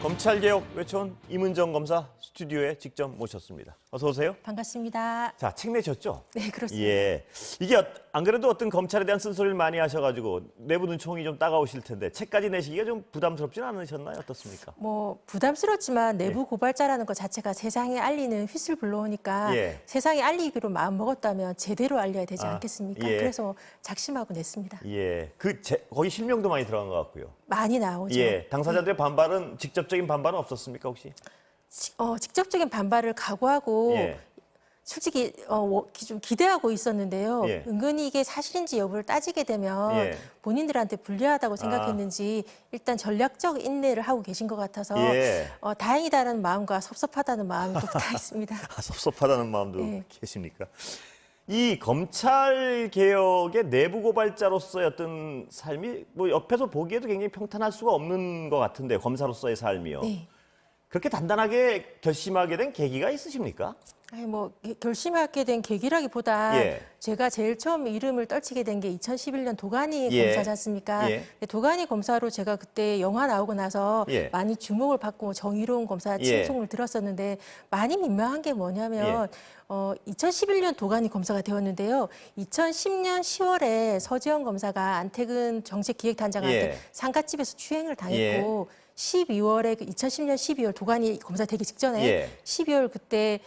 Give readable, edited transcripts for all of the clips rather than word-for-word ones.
검찰개혁 외쳐온 이문정 검사 스튜디오에 직접 모셨습니다. 어서 오세요. 반갑습니다. 자, 책 내셨죠? 네, 그렇습니다. 예. 이게 안 그래도 어떤 검찰에 대한 쓴소리를 많이 하셔가지고 내부 눈총이 좀 따가우실 텐데 책까지 내시기가 좀 부담스럽지는 않으셨나요? 어떻습니까? 뭐 부담스럽지만 내부 고발자라는 것 자체가 세상에 알리는 휘슬 블로우니까 예. 세상에 알리기로 마음 먹었다면 제대로 알려야 되지 아, 않겠습니까? 예. 그래서 작심하고 냈습니다. 예. 거기 실명도 많이 들어간 것 같고요. 많이 나오죠. 예. 당사자들의 반발은 직접적인 반발은 없었습니까 혹시? 직접적인 반발을 각오하고 예. 솔직히 좀 기대하고 있었는데요. 예. 은근히 이게 사실인지 여부를 따지게 되면 예. 본인들한테 불리하다고 생각했는지 일단 전략적 인내를 하고 계신 것 같아서 예. 다행이다라는 마음과 섭섭하다는 마음이 또 붙어 있습니다. 아, 섭섭하다는 마음도 예. 계십니까? 이 검찰 개혁의 내부 고발자로서의 어떤 삶이 뭐 옆에서 보기에도 굉장히 평탄할 수가 없는 것 같은데 검사로서의 삶이요. 네. 그렇게 단단하게 결심하게 된 계기가 있으십니까? 아니 뭐 결심하게 된 계기라기보다 예. 제가 제일 처음 이름을 떨치게 된 게 2011년 도가니 예. 검사지 않습니까? 예. 도가니 검사로 제가 그때 영화 나오고 나서 예. 많이 주목을 받고 정의로운 검사 예. 칭송을 들었었는데 많이 민망한 게 뭐냐면 2011년 도가니 검사가 되었는데요. 2010년 10월에 서지현 검사가 안태근 정책기획단장한테 예. 상갓집에서 추행을 당했고 12월에 2010년 12월 도가니 검사 되기 직전에 예. 12월 그때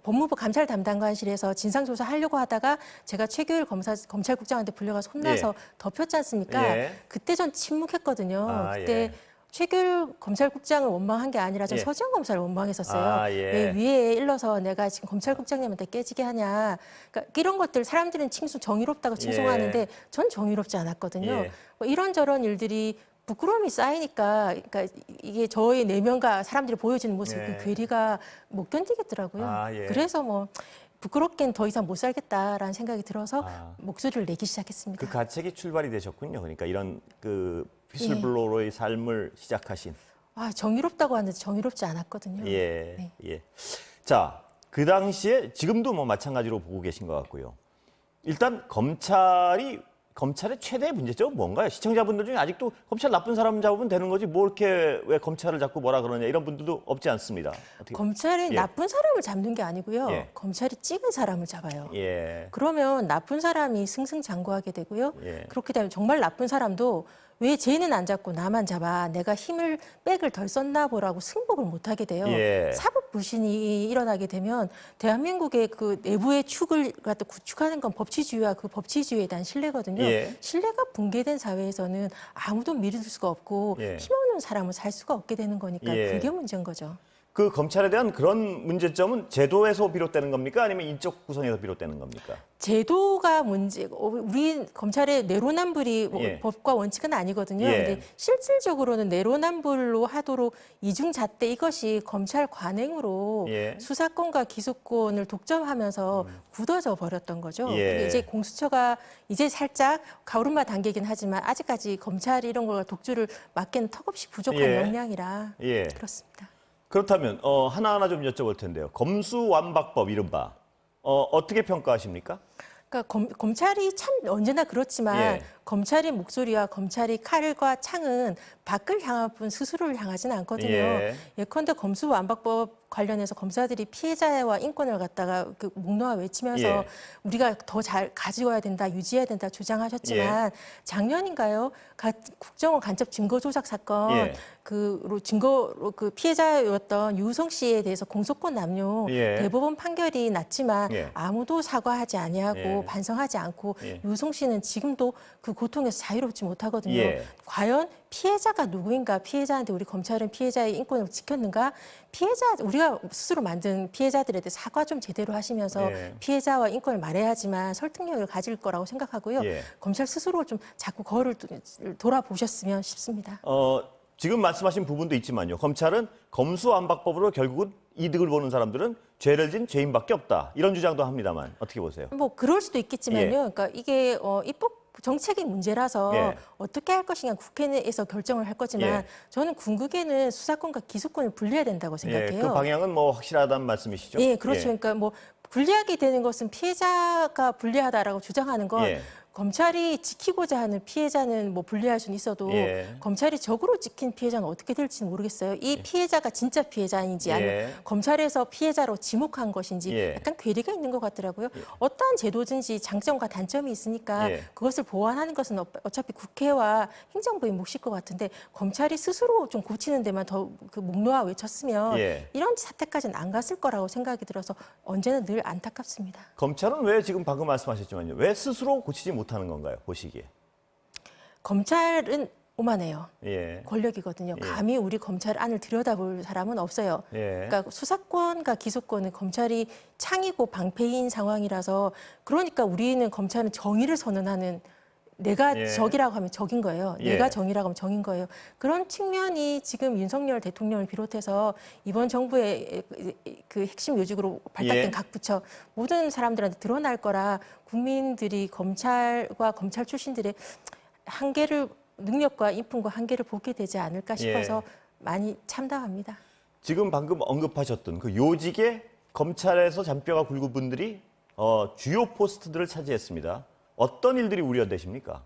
법무부 감찰 담당관실에서 진상조사 하려고 하다가 제가 최규일 검찰국장한테 불려가서 혼나서 예. 덮였지 않습니까? 예. 그때 전 침묵했거든요. 아, 그때 예. 최규일 검찰국장을 원망한 게 아니라 전 예. 서지현 검사를 원망했었어요. 아, 예. 왜 위에 일러서 내가 지금 검찰국장님한테 깨지게 하냐. 그러니까 이런 것들 사람들은 정의롭다고 칭송하는데 전 정의롭지 않았거든요. 예. 뭐 이런저런 일들이 부끄러움이 쌓이니까 그러니까 이게 저의 내면과 사람들이 보여지는 모습 예. 그 괴리가 못 견디겠더라고요. 아, 예. 그래서 뭐 부끄럽게는 더 이상 못 살겠다라는 생각이 들어서 아. 목소리를 내기 시작했습니다. 그 가책이 출발이 되셨군요. 그러니까 이런 그 휘슬블로우의 삶을 시작하신. 정의롭다고 하는데 정의롭지 않았거든요. 예, 네. 예. 자, 그 당시에 지금도 뭐 마찬가지로 보고 계신 것 같고요. 일단 검찰의 최대의 문제점은 뭔가요? 시청자분들 중에 아직도 검찰 나쁜 사람 잡으면 되는 거지 뭐 이렇게 왜 검찰을 자꾸 뭐라 그러냐 이런 분들도 없지 않습니다. 어떻게... 검찰이 예. 나쁜 사람을 잡는 게 아니고요. 예. 검찰이 찍은 사람을 잡아요. 예. 그러면 나쁜 사람이 승승장구하게 되고요. 예. 그렇게 되면 정말 나쁜 사람도 왜 쟤는 안 잡고 나만 잡아? 내가 백을 덜 썼나 보라고 승복을 못 하게 돼요. 예. 사법 불신이 일어나게 되면 대한민국의 그 내부의 축을 갖다 구축하는 건 법치주의와 그 법치주의에 대한 신뢰거든요. 예. 신뢰가 붕괴된 사회에서는 아무도 믿을 수가 없고 예. 힘없는 사람을 살 수가 없게 되는 거니까 예. 그게 문제인 거죠. 그 검찰에 대한 그런 문제점은 제도에서 비롯되는 겁니까? 아니면 인적 구성에서 비롯되는 겁니까? 제도가 우리 검찰의 내로남불이 예. 법과 원칙은 아니거든요. 예. 근데 실질적으로는 내로남불로 하도록 이중잣대 이것이 검찰 관행으로 예. 수사권과 기소권을 독점하면서 굳어져 버렸던 거죠. 예. 그리고 이제 공수처가 이제 살짝 가오름마 단계긴 하지만 아직까지 검찰이 이런 걸 독주를 막기는 턱없이 부족한 예. 역량이라 예. 그렇습니다. 그렇다면 하나하나 좀 여쭤볼 텐데요. 검수완박법 이른바 어떻게 평가하십니까? 그러니까 검찰이 참 언제나 그렇지만 예. 검찰의 목소리와 검찰의 칼과 창은 밖을 향할 뿐 스스로를 향하지는 않거든요. 예. 예컨대 검수완박법 관련해서 검사들이 피해자와 인권을 갖다가 그 목놓아 외치면서 예. 우리가 더 잘 가져와야 된다, 유지해야 된다 주장하셨지만 예. 작년인가요? 국정원 간첩 증거 조작 사건 예. 그 피해자였던 유우성 씨에 대해서 공소권 남용 예. 대법원 판결이 났지만 예. 아무도 사과하지 아니하고 예. 반성하지 않고 예. 유우성 씨는 지금도 그 고통에서 자유롭지 못하거든요. 예. 과연 피해자가 누구인가? 피해자한테 우리 검찰은 피해자의 인권을 지켰는가? 우리가 스스로 만든 피해자들에 대해 사과 좀 제대로 하시면서 예. 피해자와 인권을 말해야지만 설득력을 가질 거라고 생각하고요. 예. 검찰 스스로 좀 자꾸 거를 돌아보셨으면 싶습니다. 지금 말씀하신 부분도 있지만요. 검찰은 검수완박법으로 결국은 이득을 보는 사람들은 죄를 진 죄인밖에 없다. 이런 주장도 합니다만 어떻게 보세요? 뭐 그럴 수도 있겠지만요. 예. 그러니까 이게 입법 정책의 문제라서 예. 어떻게 할 것이냐 국회에서 결정을 할 거지만 예. 저는 궁극에는 수사권과 기소권을 분리해야 된다고 생각해요. 그 방향은 뭐 확실하다는 말씀이시죠? 예, 그렇죠. 그러니까 뭐 분리하게 되는 것은 피해자가 불리하다라고 주장하는 건 예. 검찰이 지키고자 하는 피해자는 뭐 분리할 수는 있어도 예. 검찰이 적으로 지킨 피해자는 어떻게 될지는 모르겠어요. 이 피해자가 진짜 피해자인지 아니면 예. 검찰에서 피해자로 지목한 것인지 예. 약간 괴리가 있는 것 같더라고요. 어떠한 제도든지 장점과 단점이 있으니까 예. 그것을 보완하는 것은 어차피 국회와 행정부의 몫일 것 같은데 검찰이 스스로 좀 고치는 데만 더 그 목놓아 외쳤으면 예. 이런 사태까지는 안 갔을 거라고 생각이 들어서 언제나 늘 안타깝습니다. 검찰은 왜 지금 방금 말씀하셨지만요. 왜 스스로 고치지 못하는 건가요? 보시기에. 검찰은 오만해요. 예. 권력이거든요. 예. 감히 우리 검찰 안을 들여다볼 사람은 없어요. 예. 그러니까 수사권과 기소권은 검찰이 창이고 방패인 상황이라서 그러니까 우리는 검찰은 정의를 선언하는 내가 예. 적이라고 하면 적인 거예요. 예. 내가 정의라고 하면 정인 거예요. 그런 측면이 지금 윤석열 대통령을 비롯해서 이번 정부의 그 핵심 요직으로 발탁된 예. 각 부처 모든 사람들한테 드러날 거라 국민들이 검찰과 검찰 출신들의 한계를 능력과 인품과 한계를 보게 되지 않을까 싶어서 많이 참담합니다. 지금 방금 언급하셨던 그 요직의 검찰에서 잔뼈가 굵은 분들이 주요 포스트들을 차지했습니다. 어떤 일들이 우려되십니까?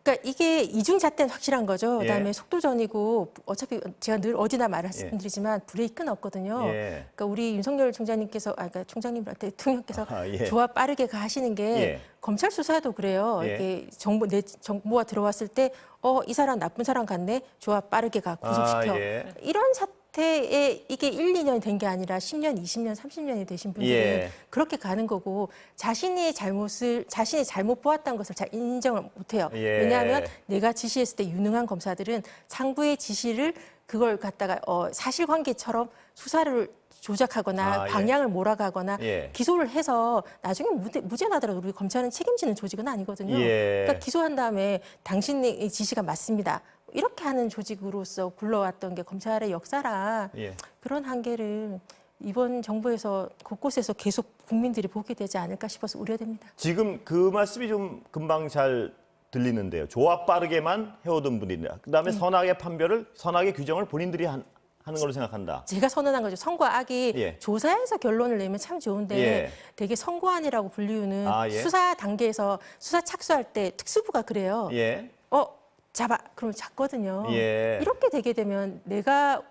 그러니까 이게 이중잣대는 확실한 거죠. 예. 그다음에 속도전이고 어차피 제가 늘 어디나 말씀드리지만 브레이크는 없거든요. 예. 그러니까 우리 윤석열 총장님께서 그러니까 총장님한테 대통령께서 예. 조합 빠르게 가시는 게 예. 검찰 수사도 그래요. 예. 이게 내 정보가 들어왔을 때 이 사람 나쁜 사람 같네. 조합 빠르게 가 구속시켜. 예. 이런 사태에 이게 1, 2년이 된 게 아니라 10년, 20년, 30년이 되신 분들은 예. 그렇게 가는 거고 자신이 잘못 보았다는 것을 잘 인정을 못해요. 예. 왜냐하면 내가 지시했을 때 유능한 검사들은 상부의 지시를 그걸 갖다가 사실관계처럼 수사를 조작하거나 예. 방향을 몰아가거나 예. 기소를 해서 나중에 무죄 나더라도 우리 검찰은 책임지는 조직은 아니거든요. 예. 그러니까 기소한 다음에 당신의 지시가 맞습니다. 이렇게 하는 조직으로서 굴러왔던 게 검찰의 역사라 예. 그런 한계를 이번 정부에서 곳곳에서 계속 국민들이 보게 되지 않을까 싶어서 우려됩니다. 지금 그 말씀이 좀 금방 잘 들리는데요. 조합 빠르게만 해오던 분들이다. 그다음에 선악의 규정을 본인들이 하는 걸로 생각한다. 제가 선언한 거죠. 선과 악이 예. 조사해서 결론을 내면 참 좋은데 예. 되게 선고안이라고 불리우는 예. 수사 단계에서 수사 착수할 때 특수부가 그래요. 예. 잡아. 그럼 잡거든요. 예. 이렇게 되게 되면 내가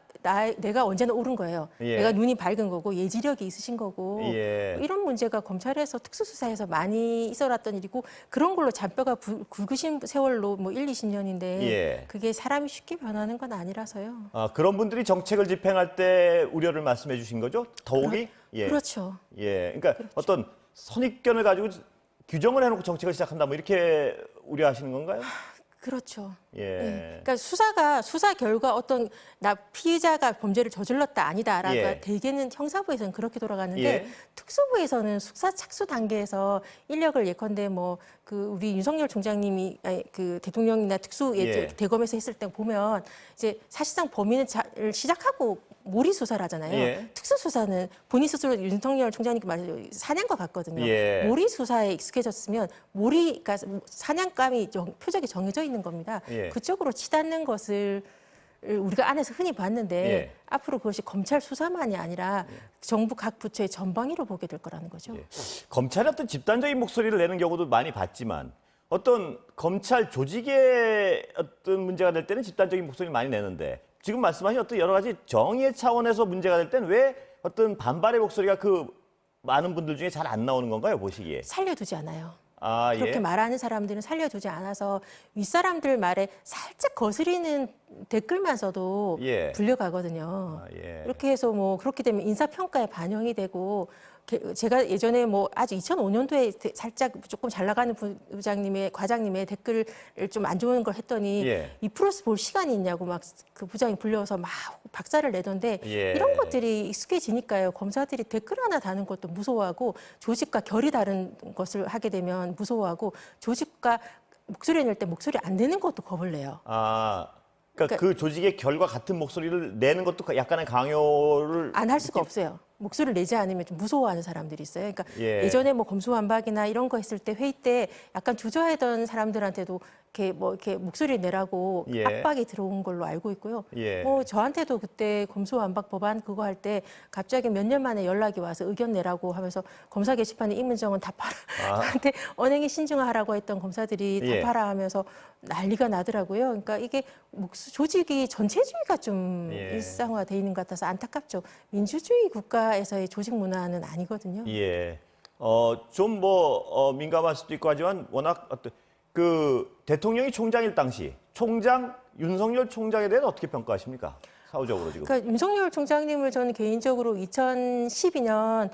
언제나 옳은 거예요. 예. 내가 눈이 밝은 거고 예지력이 있으신 거고 예. 이런 문제가 검찰에서 특수수사에서 많이 있어왔던 일이고 그런 걸로 잔뼈가 굵으신 세월로 뭐 1, 20년인데 예. 그게 사람이 쉽게 변하는 건 아니라서요. 그런 분들이 정책을 집행할 때 우려를 말씀해 주신 거죠? 더욱이? 예. 그렇죠. 예. 그러니까 어떤 선입견을 가지고 규정을 해놓고 정책을 시작한다 뭐 이렇게 우려하시는 건가요? 그렇죠. 예. 그러니까 수사 결과 피의자가 범죄를 저질렀다 아니다라고 예. 대개는 형사부에서는 그렇게 돌아가는데 예. 특수부에서는 수사 착수 단계에서 인력을 예컨대 우리 윤석열 총장님이 그 대통령이나 예. 대검에서 했을 때 보면 이제 사실상 범인을 시작하고 몰이 수사를 하잖아요. 예. 특수수사는 본인 스스로 윤석열 총장님께 말해서 사냥과 같거든요. 예. 몰이 수사에 익숙해졌으면 그러니까 사냥감이 표적이 정해져 있는 겁니다. 예. 그쪽으로 치닫는 것을 우리가 안에서 흔히 봤는데 예. 앞으로 그것이 검찰 수사만이 아니라 정부 각 부처의 전방위로 보게 될 거라는 거죠. 예. 검찰이 어떤 집단적인 목소리를 내는 경우도 많이 봤지만 어떤 검찰 조직의 어떤 문제가 될 때는 집단적인 목소리를 많이 내는데 지금 말씀하신 어떤 여러 가지 정의의 차원에서 문제가 될 때는 왜 어떤 반발의 목소리가 그 많은 분들 중에 잘 안 나오는 건가요, 보시기에? 살려두지 않아요. 예. 그렇게 말하는 사람들은 살려두지 않아서 윗사람들 말에 살짝 거스리는 댓글만 써도 예. 불려가거든요. 예. 이렇게 해서 그렇게 되면 인사평가에 반영이 되고 제가 예전에 아주 2005년도에 살짝 조금 잘 나가는 과장님의 댓글을 좀 안 좋은 걸 했더니 예. 2+1 볼 시간이 있냐고 막 그 부장이 불려서 막 박살을 내던데 예. 이런 것들이 익숙해지니까요. 검사들이 댓글 하나 다는 것도 무서워하고 조직과 결이 다른 것을 하게 되면 무서워하고 조직과 목소리 낼 때 목소리 안 내는 것도 겁을 내요. 그러니까 그 조직의 결과 같은 목소리를 내는 것도 약간의 강요를 안 할 수가 없어요. 목소리를 내지 않으면 좀 무서워하는 사람들이 있어요. 그러니까 예. 예전에 뭐 검수완박이나 이런 거 했을 때 회의 때 약간 주저하던 사람들한테도 이렇게 목소리를 내라고 예. 압박이 들어온 걸로 알고 있고요. 예. 뭐 저한테도 그때 검수완박 법안 그거 할 때 갑자기 몇 년 만에 연락이 와서 의견 내라고 하면서 검사 게시판에 임은정은 답하라. 저한테 언행이 신중하라고 했던 검사들이 예. 답하라 하면서 난리가 나더라고요. 그러니까 이게 조직이 전체주의가 좀 예. 일상화돼 있는 것 같아서 안타깝죠. 민주주의 국가에서의 조직 문화는 아니거든요. 예. 좀 민감할 수도 있고 하지만 워낙 그 대통령이 총장일 당시 윤석열 총장에 대해 어떻게 평가하십니까? 사후적으로 지금. 그러니까 윤석열 총장님을 저는 개인적으로 2012년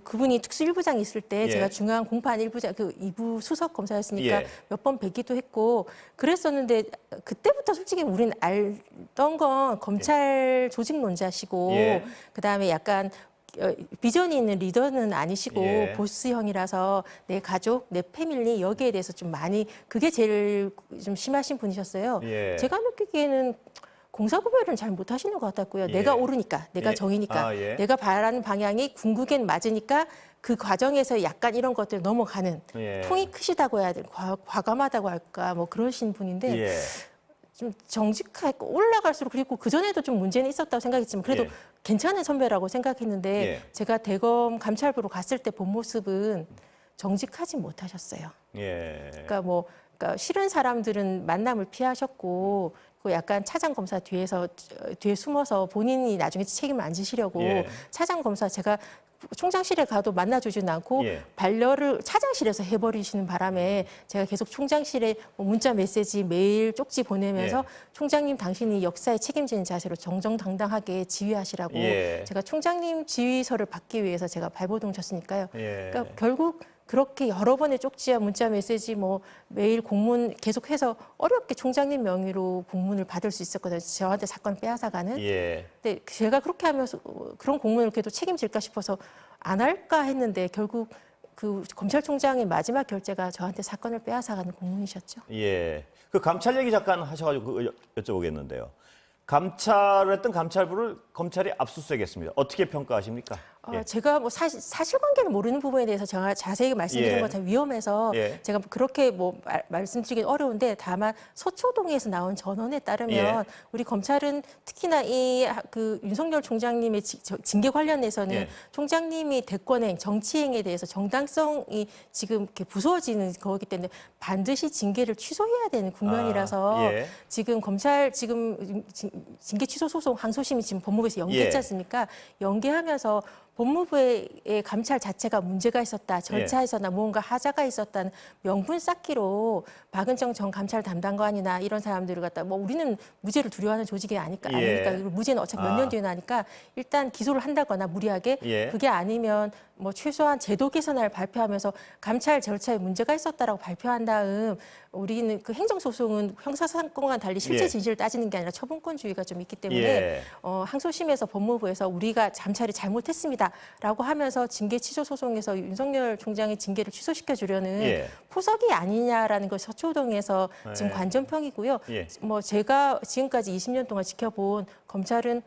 그분이 특수 1부장 있을 때 예. 제가 중앙 공판 1부장 2부 수석 검사였으니까 예. 몇 번 뵙기도 했고 그랬었는데 그때부터 솔직히 우리는 알던 건 검찰 조직론자시고 예. 그다음에 약간 비전이 있는 리더는 아니시고 예. 보스형이라서 내 가족, 내 패밀리 여기에 대해서 좀 많이 그게 제일 좀 심하신 분이셨어요. 예. 제가 느끼기에는 공사구별은 잘 못하시는 것 같았고요. 예. 내가 옳으니까, 내가 예. 정이니까, 예. 내가 바라는 방향이 궁극엔 맞으니까 그 과정에서 약간 이런 것들 넘어가는 예. 통이 크시다고 해야 될 과감하다고 할까 뭐 그러신 분인데 예. 좀 정직하고 올라갈수록 그리고 그전에도 좀 문제는 있었다고 생각했지만 그래도 예. 괜찮은 선배라고 생각했는데 예. 제가 대검 감찰부로 갔을 때 본 모습은 정직하지 못하셨어요. 예. 그러니까 싫은 사람들은 만남을 피하셨고 그 약간 차장 검사 뒤에 숨어서 본인이 나중에 책임을 안 지시려고 예. 차장 검사 제가 총장실에 가도 만나주지는 않고 예. 반려를 차장실에서 해버리시는 바람에 제가 계속 총장실에 뭐 문자 메시지 메일 쪽지 보내면서 예. 총장님 당신이 역사에 책임지는 자세로 정정당당하게 지휘하시라고 예. 제가 총장님 지휘서를 받기 위해서 제가 발버둥 쳤으니까요. 예. 그러니까 결국 그렇게 여러 번의 쪽지와 문자 메시지 뭐 메일 공문 계속해서 어렵게 총장님 명의로 공문을 받을 수 있었거든요. 저한테 사건 빼앗아가는. 예. 근데 제가 그렇게 하면서 그런 공문을 그래도 책임질까 싶어서 안 할까 했는데 결국 그 검찰총장의 마지막 결재가 저한테 사건을 빼앗아가는 공문이셨죠. 예. 그 감찰 얘기 잠깐 하셔가지고 여쭤보겠는데요. 감찰을 했던 감찰부를 검찰이 압수수색했습니다. 어떻게 평가하십니까? 예. 제가 뭐 사실관계를 모르는 부분에 대해서 제가 자세히 말씀드리는 예. 건 참 위험해서 예. 제가 그렇게 말씀드리긴 어려운데 다만 서초동에서 나온 전원에 따르면 예. 우리 검찰은 특히나 그 윤석열 총장님의 징계 관련해서는 예. 총장님이 대권행, 정치행에 대해서 정당성이 지금 이렇게 부서지는 거기 때문에 반드시 징계를 취소해야 되는 국면이라서 예. 지금 검찰 징계 취소 소송 항소심이 지금 법무부에서 연기했지 예. 않습니까? 연기하면서 법무부의 감찰 자체가 문제가 있었다. 절차에서나 무언가 하자가 있었다는 명분 쌓기로 박은정 전 감찰 담당관이나 이런 사람들을 갖다 우리는 무죄를 두려워하는 조직이 아니니까 그리고 무죄는 어차피 몇 년 뒤에 나니까 일단 기소를 한다거나 무리하게 예. 그게 아니면 최소한 제도 개선을 발표하면서 감찰 절차에 문제가 있었다라고 발표한 다음 우리는 그 행정소송은 형사사건과는 달리 실제 예. 진실을 따지는 게 아니라 처분권주의가 좀 있기 때문에 예. 항소심에서 법무부에서 우리가 감찰이 잘못했습니다라고 하면서 징계 취소 소송에서 윤석열 총장의 징계를 취소시켜 주려는 예. 포석이 아니냐라는 것 서초동에서 지금 예. 관전평이고요. 예. 제가 지금까지 20년 동안 지켜본 검찰은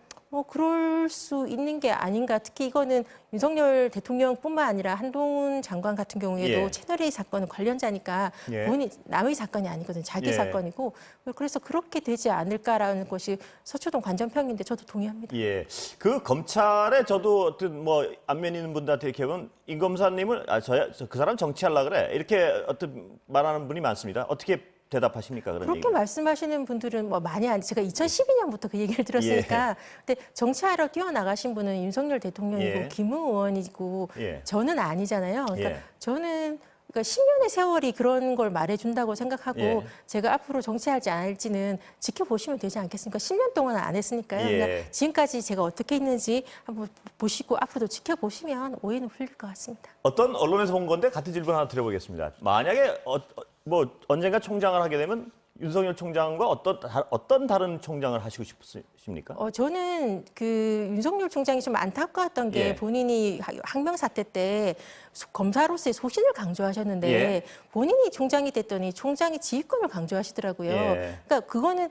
그럴 수 있는 게 아닌가. 특히 이거는 윤석열 대통령뿐만 아니라 한동훈 장관 같은 경우에도 예. 채널A 사건은 관련자니까 예. 본인 남의 사건이 아니거든요. 자기 예. 사건이고 그래서 그렇게 되지 않을까라는 것이 서초동 관전평인데 저도 동의합니다. 예. 그 검찰에 저도 안면 있는 분들한테 이렇게 보면 임 검사님을 그 사람 정치하려고 그래. 이렇게 말하는 분이 많습니다. 어떻게 대답하십니까? 그렇게 얘기를? 말씀하시는 분들은 많이 제가 2012년부터 그 얘기를 들었으니까 근데 정치하러 뛰어나가신 분은 윤석열 대통령이고 예. 김웅 의원이고 예. 저는 아니잖아요. 그러니까 예. 저는 10년의 세월이 그런 걸 말해준다고 생각하고 예. 제가 앞으로 정치할지 안 할지는 지켜보시면 되지 않겠습니까? 10년 동안 안 했으니까요. 예. 그냥 지금까지 제가 어떻게 했는지 한번 보시고 앞으로도 지켜보시면 오해는 풀릴 것 같습니다. 어떤 언론에서 본 건데 같은 질문 하나 드려보겠습니다. 만약에 언젠가 총장을 하게 되면 윤석열 총장과 어떤 다른 총장을 하시고 싶으십니까? 저는 그 윤석열 총장이 좀 안타까웠던 게 예. 본인이 항명 사태 때 검사로서의 소신을 강조하셨는데 예. 본인이 총장이 됐더니 총장의 지휘권을 강조하시더라고요. 예. 그러니까 그거는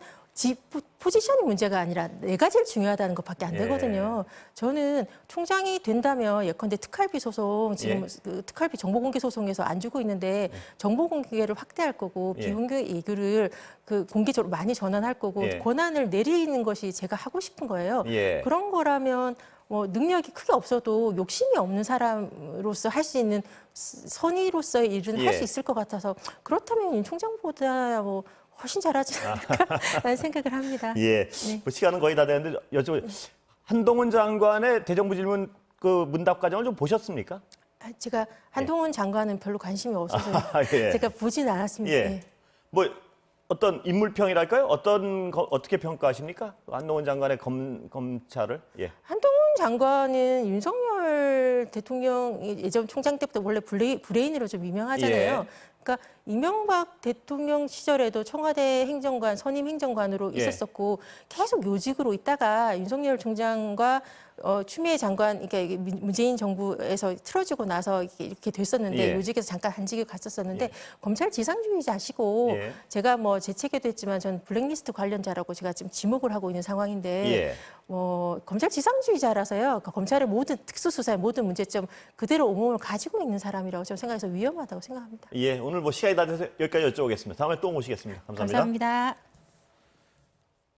포지션이 문제가 아니라 내가 제일 중요하다는 것밖에 안 되거든요. 저는 총장이 된다면 예컨대 특활비 소송 지금 그 특활비 정보공개 소송에서 안 주고 있는데 정보공개를 확대할 거고 비공개 예규를 그 공개적으로 많이 전환할 거고 권한을 내리는 것이 제가 하고 싶은 거예요. 그런 거라면 뭐 능력이 크게 없어도 욕심이 없는 사람으로서 할 수 있는 선의로서의 일은 할 수 있을 것 같아서 그렇다면 윤 총장보다 뭐 훨씬 잘하지 않을까라는 생각을 합니다. 네. 뭐 시간은 거의 다 됐는데 한동훈 장관의 대정부 질문 그 문답 과정을 좀 보셨습니까? 제가 한동훈 장관은 별로 관심이 없어서 제가 보진 않았습니다. 뭐 어떤 인물평이랄까요? 어떻게 평가하십니까? 한동훈 장관의 검찰을? 한동훈 장관은 윤석열 대통령 예전 총장 때부터 원래 브레인으로 좀 유명하잖아요. 그러니까 이명박 대통령 시절에도 청와대 행정관, 선임 행정관으로 있었었고 계속 요직으로 있다가 윤석열 총장과 추미애 장관, 그러니까 문재인 정부에서 틀어지고 나서 이렇게 됐었는데 요직에서 잠깐 한직에 갔었었는데 검찰 지상주의자시고 제가 뭐 재채기도 했지만 전 블랙리스트 관련자라고 제가 지금 지목을 하고 있는 상황인데 검찰 지상주의자라서요. 그러니까 검찰의 모든 특수수사의 모든 문제점 그대로 온몸을 가지고 있는 사람이라고 저는 생각해서 위험하다고 생각합니다. 오늘 뭐 시간이 다 돼서 여기까지 여쭤보겠습니다. 다음에 또 모시겠습니다. 감사합니다. 감사합니다.